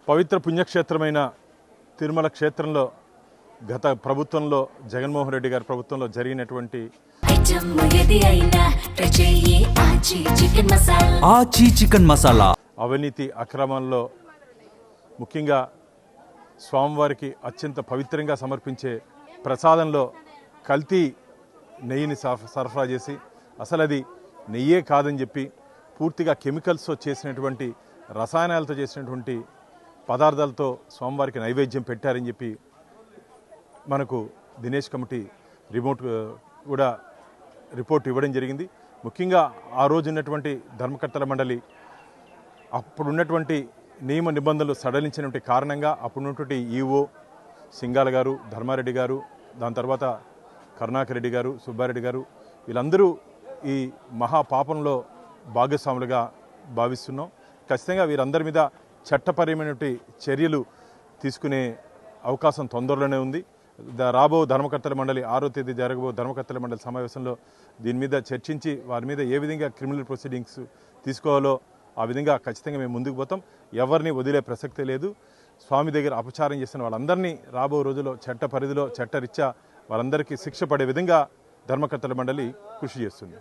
పవిత్ర పుణ్యక్షేత్రమైన తిరుమల క్షేత్రంలో గత ప్రభుత్వంలో జగన్మోహన్ రెడ్డి గారి ప్రభుత్వంలో జరిగినటువంటి చికెన్ మసాలా అవినీతి అక్రమాల్లో ముఖ్యంగా స్వామివారికి అత్యంత పవిత్రంగా సమర్పించే ప్రసాదంలో కల్తీ నెయ్యిని సరఫరా చేసి అసలు అది నెయ్యే కాదని చెప్పి పూర్తిగా కెమికల్స్తో చేసినటువంటి రసాయనాలతో చేసినటువంటి పదార్థాలతో స్వామివారికి నైవేద్యం పెట్టారని చెప్పి మనకు దినేష్ కమిటీ కూడా రిపోర్ట్ ఇవ్వడం జరిగింది. ముఖ్యంగా ఆ రోజు ఉన్నటువంటి ధర్మకర్తల మండలి అప్పుడున్నటువంటి నియమ నిబంధనలు సడలించినటువంటి కారణంగా అప్పుడున్నటువంటి ఈఓ సింగాల గారు, ధర్మారెడ్డి గారు, దాని తర్వాత కరుణాకర్ రెడ్డి గారు, సుబ్బారెడ్డి గారు వీళ్ళందరూ ఈ మహాపాపంలో భాగస్వాములుగా భావిస్తున్నాం. ఖచ్చితంగా వీరందరి మీద చట్టపరమైనటువంటి చర్యలు తీసుకునే అవకాశం తొందరలోనే ఉంది. రాబో ధర్మకర్తల మండలి 6వ తేదీ జరగబో ధర్మకర్తల మండలి సమావేశంలో దీని మీద చర్చించి వారి మీద ఏ విధంగా క్రిమినల్ ప్రొసీడింగ్స్ తీసుకోవాలో ఆ విధంగా ఖచ్చితంగా మేము ముందుకు పోతాం. ఎవరిని వదిలే ప్రసక్తే లేదు. స్వామి దగ్గర అపచారం చేసిన వాళ్ళందరినీ రాబో రోజుల్లో చట్ట పరిధిలో చట్టరీత్యా వాళ్ళందరికీ శిక్ష పడే విధంగా ధర్మకర్తల మండలి కృషి చేస్తుంది.